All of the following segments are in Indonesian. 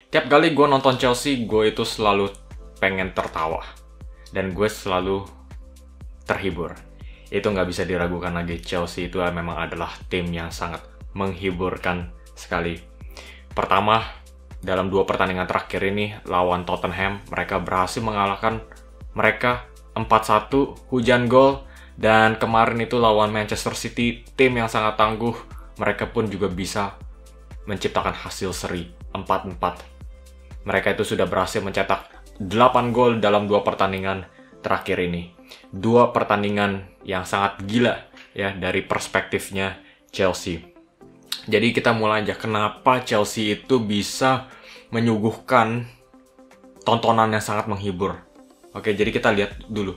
Tiap kali gue nonton Chelsea, gue itu selalu pengen tertawa. Dan gue selalu terhibur. Itu nggak bisa diragukan lagi, Chelsea itu memang adalah tim yang sangat menghiburkan sekali. Pertama, dalam 2 pertandingan terakhir ini lawan Tottenham, mereka berhasil mengalahkan mereka 4-1, hujan gol. Dan kemarin itu lawan Manchester City, tim yang sangat tangguh, mereka pun juga bisa menciptakan hasil seri 4-4. Mereka itu sudah berhasil mencetak 8 gol dalam 2 pertandingan terakhir ini. 2 pertandingan yang sangat gila ya dari perspektifnya Chelsea. Jadi kita mulai aja, kenapa Chelsea itu bisa menyuguhkan tontonan yang sangat menghibur. Oke, jadi kita lihat dulu.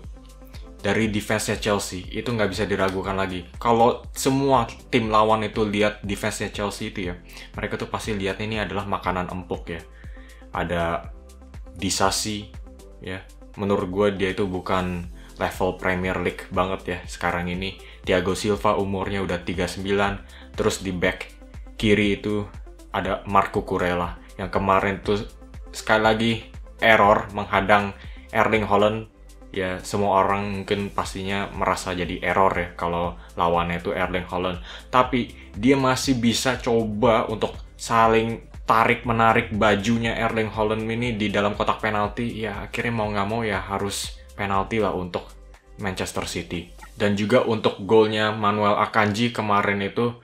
Dari defense-nya Chelsea, itu nggak bisa diragukan lagi. Kalau semua tim lawan itu lihat defense-nya Chelsea itu ya, mereka tuh pasti lihat ini adalah makanan empuk ya. Ada Disasi ya, menurut gue dia itu bukan level Premier League banget ya sekarang ini. Thiago Silva umurnya udah 39. Terus di back kiri itu ada Marco Kurela yang kemarin tuh sekali lagi error menghadang Erling Haaland. Ya semua orang mungkin pastinya merasa jadi error ya kalau lawannya itu Erling Haaland. Tapi dia masih bisa coba untuk saling tarik-menarik bajunya Erling Haaland ini di dalam kotak penalti. Ya akhirnya mau nggak mau ya harus penalti lah untuk Manchester City. Dan juga untuk golnya Manuel Akanji kemarin itu,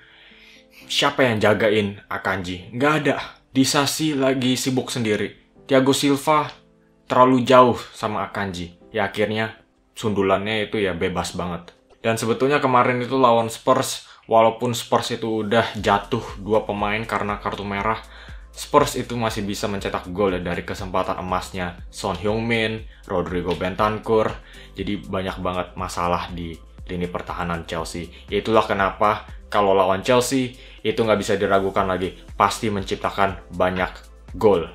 siapa yang jagain Akanji? Nggak ada. Disasi lagi sibuk sendiri. Thiago Silva terlalu jauh sama Akanji. Ya akhirnya sundulannya itu ya bebas banget. Dan sebetulnya kemarin itu lawan Spurs, walaupun Spurs itu udah jatuh 2 pemain karena kartu merah, Spurs itu masih bisa mencetak gol ya dari kesempatan emasnya Son Heung-min, Rodrigo Bentancur. Jadi banyak banget masalah di lini pertahanan Chelsea. Itulah kenapa kalau lawan Chelsea itu nggak bisa diragukan lagi, pasti menciptakan banyak gol.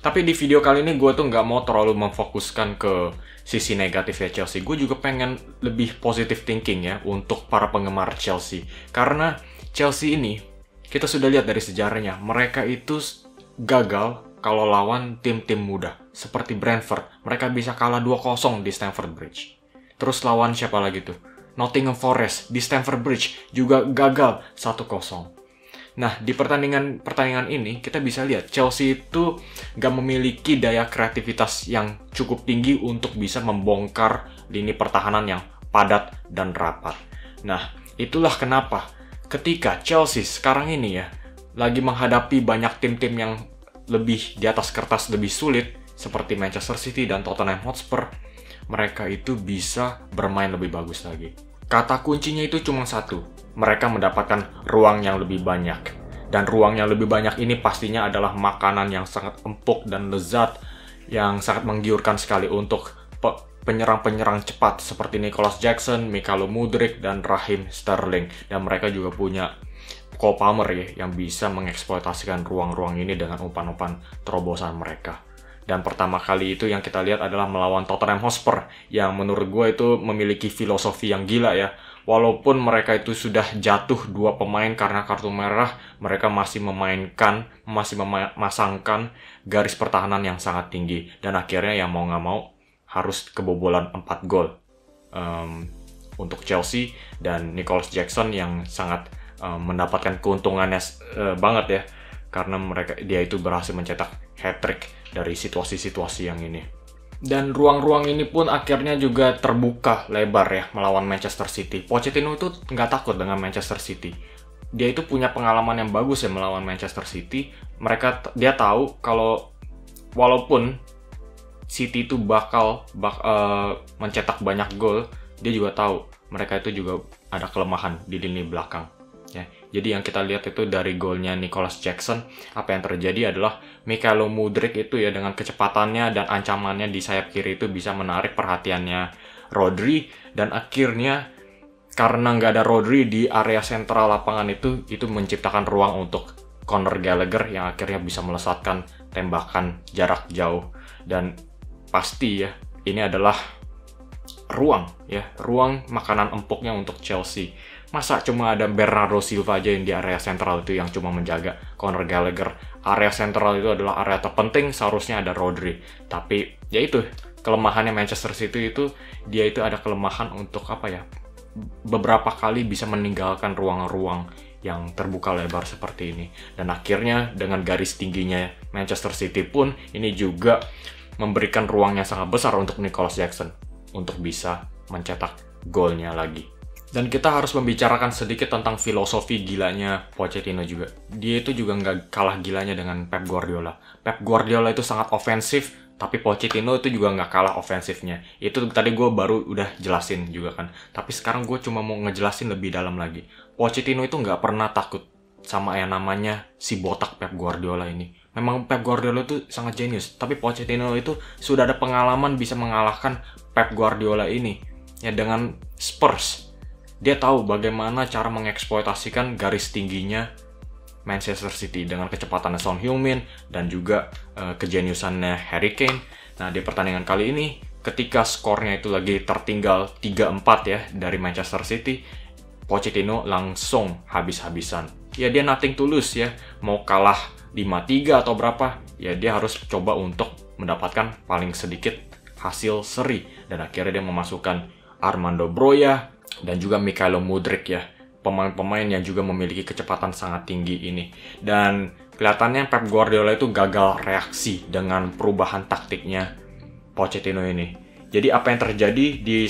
Tapi di video kali ini gue tuh nggak mau terlalu memfokuskan ke sisi negatifnya Chelsea. Gue juga pengen lebih positive thinking ya untuk para penggemar Chelsea. Karena Chelsea ini, kita sudah lihat dari sejarahnya, mereka itu gagal kalau lawan tim-tim muda. Seperti Brentford, mereka bisa kalah 2-0 di Stamford Bridge. Terus lawan siapa lagi tuh? Nottingham Forest di Stamford Bridge juga gagal 1-0. Nah, di pertandingan ini kita bisa lihat Chelsea itu gak memiliki daya kreativitas yang cukup tinggi untuk bisa membongkar lini pertahanan yang padat dan rapat. Nah, itulah kenapa ketika Chelsea sekarang ini ya lagi menghadapi banyak tim-tim yang lebih di atas kertas lebih sulit seperti Manchester City dan Tottenham Hotspur, mereka itu bisa bermain lebih bagus lagi. Kata kuncinya itu cuma satu, mereka mendapatkan ruang yang lebih banyak. Dan ruang yang lebih banyak ini pastinya adalah makanan yang sangat empuk dan lezat, yang sangat menggiurkan sekali untuk penyerang-penyerang cepat seperti Nicolas Jackson, Mykhailo Mudryk, dan Raheem Sterling. Dan mereka juga punya Cole Palmer ya, yang bisa mengeksploitasikan ruang-ruang ini dengan umpan-umpan terobosan mereka. Dan pertama kali itu yang kita lihat adalah melawan Tottenham Hotspur, yang menurut gue itu memiliki filosofi yang gila ya. Walaupun mereka itu sudah jatuh 2 pemain karena kartu merah, mereka masih memasangkan garis pertahanan yang sangat tinggi. Dan akhirnya yang mau nggak mau harus kebobolan 4 gol untuk Chelsea. Dan Nicolas Jackson yang sangat mendapatkan keuntungannya banget ya, karena dia itu berhasil mencetak hat-trick dari situasi-situasi yang ini. Dan ruang-ruang ini pun akhirnya juga terbuka lebar ya melawan Manchester City. Pochettino itu nggak takut dengan Manchester City. Dia itu punya pengalaman yang bagus ya melawan Manchester City. Dia tahu kalau walaupun City itu bakal mencetak banyak gol, dia juga tahu mereka itu juga ada kelemahan di lini belakang. Ya, jadi yang kita lihat itu dari golnya Nicolas Jackson, apa yang terjadi adalah Mykhailo Mudryk itu ya dengan kecepatannya dan ancamannya di sayap kiri itu bisa menarik perhatiannya Rodri, dan akhirnya karena nggak ada Rodri di area sentral lapangan itu menciptakan ruang untuk Conor Gallagher yang akhirnya bisa melesatkan tembakan jarak jauh. Dan pasti ya ini adalah ruang makanan empuknya untuk Chelsea. Masa cuma ada Bernardo Silva aja yang di area sentral itu yang cuma menjaga Conor Gallagher area sentral itu adalah area terpenting, seharusnya ada Rodri. Tapi ya itu kelemahannya Manchester City itu, dia itu ada kelemahan untuk apa ya? Beberapa kali bisa meninggalkan ruang-ruang yang terbuka lebar seperti ini. Dan akhirnya dengan garis tingginya Manchester City pun ini juga memberikan ruang yang sangat besar untuk Nicolas Jackson untuk bisa mencetak golnya lagi. Dan kita harus membicarakan sedikit tentang filosofi gilanya Pochettino juga. Dia itu juga nggak kalah gilanya dengan Pep Guardiola. Pep Guardiola itu sangat ofensif, tapi Pochettino itu juga nggak kalah ofensifnya. Itu tadi gue baru udah jelasin juga kan. Tapi sekarang gue cuma mau ngejelasin lebih dalam lagi. Pochettino itu nggak pernah takut sama yang namanya si botak Pep Guardiola ini. Memang Pep Guardiola itu sangat jenius, tapi Pochettino itu sudah ada pengalaman bisa mengalahkan Pep Guardiola ini. Ya dengan Spurs. Dia tahu bagaimana cara mengeksploitasikan garis tingginya Manchester City dengan kecepatannya Son Heung-min dan juga kejeniusannya Harry Kane. Nah, di pertandingan kali ini ketika skornya itu lagi tertinggal 3-4 ya dari Manchester City, Pochettino langsung habis-habisan. Ya dia nothing to lose ya, mau kalah 5-3 atau berapa, ya dia harus coba untuk mendapatkan paling sedikit hasil seri. Dan akhirnya dia memasukkan Armando Broja dan juga Mykhailo Mudryk ya, pemain-pemain yang juga memiliki kecepatan sangat tinggi ini. Dan kelihatannya Pep Guardiola itu gagal reaksi dengan perubahan taktiknya Pochettino ini. Jadi apa yang terjadi di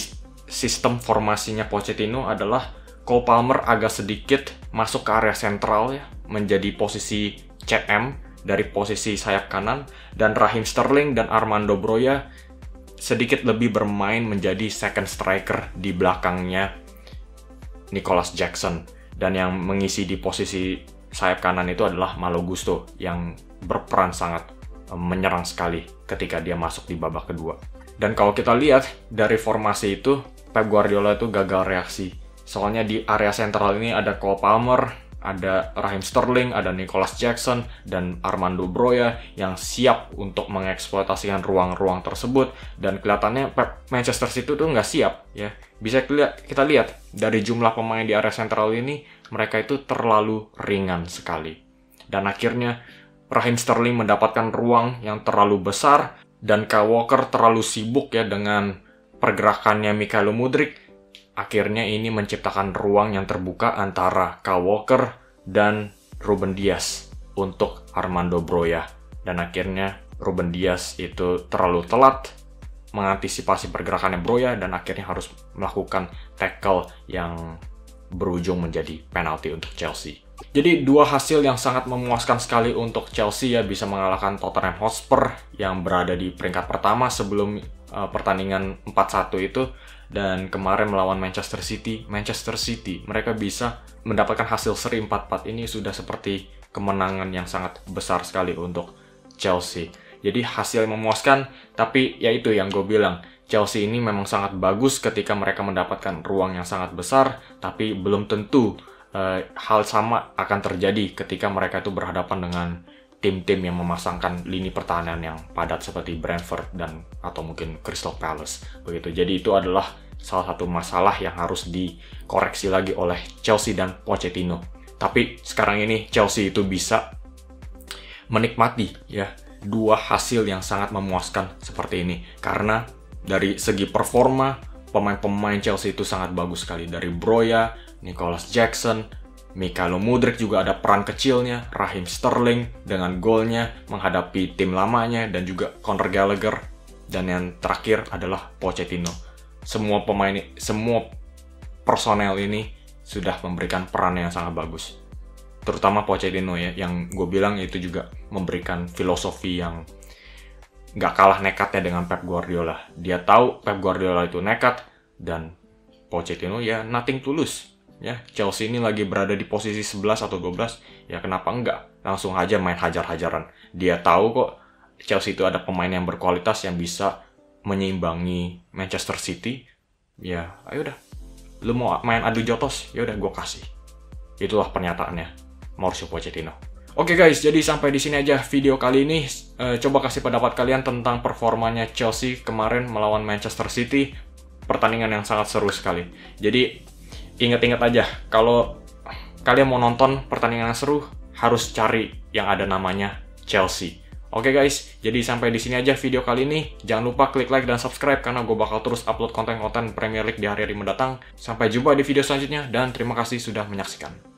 sistem formasinya Pochettino adalah Cole Palmer agak sedikit masuk ke area sentral ya, menjadi posisi CM dari posisi sayap kanan, dan Raheem Sterling dan Armando Broja sedikit lebih bermain menjadi second striker di belakangnya Nicolas Jackson. Dan yang mengisi di posisi sayap kanan itu adalah Malo Gusto yang berperan sangat menyerang sekali ketika dia masuk di babak kedua. Dan kalau kita lihat dari formasi itu, Pep Guardiola itu gagal reaksi. Soalnya di area sentral ini ada Cole Palmer, ada Raheem Sterling, ada Nicolas Jackson, dan Armando Broja yang siap untuk mengeksploitasikan ruang-ruang tersebut. Dan kelihatannya Manchester City itu nggak siap ya. Bisa kita lihat dari jumlah pemain di area sentral ini, mereka itu terlalu ringan sekali. Dan akhirnya Raheem Sterling mendapatkan ruang yang terlalu besar, dan Kyle Walker terlalu sibuk ya dengan pergerakannya Mykhailo Mudryk. Akhirnya ini menciptakan ruang yang terbuka antara Kyle Walker dan Ruben Dias untuk Armando Broja. Dan akhirnya Ruben Dias itu terlalu telat mengantisipasi pergerakannya Broja dan akhirnya harus melakukan tackle yang berujung menjadi penalti untuk Chelsea. Jadi dua hasil yang sangat memuaskan sekali untuk Chelsea ya, bisa mengalahkan Tottenham Hotspur yang berada di peringkat pertama sebelum pertandingan 4-1 itu. Dan kemarin melawan Manchester City mereka bisa mendapatkan hasil seri 4-4. Ini sudah seperti kemenangan yang sangat besar sekali untuk Chelsea. Jadi hasil yang memuaskan, tapi ya itu yang gue bilang, Chelsea ini memang sangat bagus ketika mereka mendapatkan ruang yang sangat besar, tapi belum tentu hal sama akan terjadi ketika mereka itu berhadapan dengan tim-tim yang memasangkan lini pertahanan yang padat seperti Brentford dan atau mungkin Crystal Palace begitu. Jadi itu adalah salah satu masalah yang harus dikoreksi lagi oleh Chelsea dan Pochettino. Tapi sekarang ini Chelsea itu bisa menikmati ya dua hasil yang sangat memuaskan seperti ini, karena dari segi performa pemain-pemain Chelsea itu sangat bagus sekali, dari Broja, Nicolas Jackson, Mykhailo Mudryk juga ada peran kecilnya, Raheem Sterling dengan golnya menghadapi tim lamanya, dan juga Conor Gallagher, dan yang terakhir adalah Pochettino. Semua personel ini sudah memberikan peran yang sangat bagus. Terutama Pochettino ya, yang gue bilang itu juga memberikan filosofi yang nggak kalah nekatnya dengan Pep Guardiola. Dia tahu Pep Guardiola itu nekat, dan Pochettino ya nothing to lose. Ya, Chelsea ini lagi berada di posisi 11 atau 12, ya kenapa enggak? Langsung aja main hajar-hajaran. Dia tahu kok Chelsea itu ada pemain yang berkualitas yang bisa menyeimbangi Manchester City. Ya, ayo udah. Lu mau main adu jotos? Ya udah gue kasih. Itulah pernyataannya Mauricio Pochettino. Oke guys, jadi sampai di sini aja video kali ini. Coba kasih pendapat kalian tentang performanya Chelsea kemarin melawan Manchester City. Pertandingan yang sangat seru sekali. Jadi ingat-ingat aja, kalau kalian mau nonton pertandingan yang seru, harus cari yang ada namanya Chelsea. Oke guys, jadi sampai di sini aja video kali ini. Jangan lupa klik like dan subscribe karena gue bakal terus upload konten-konten Premier League di hari-hari mendatang. Sampai jumpa di video selanjutnya dan terima kasih sudah menyaksikan.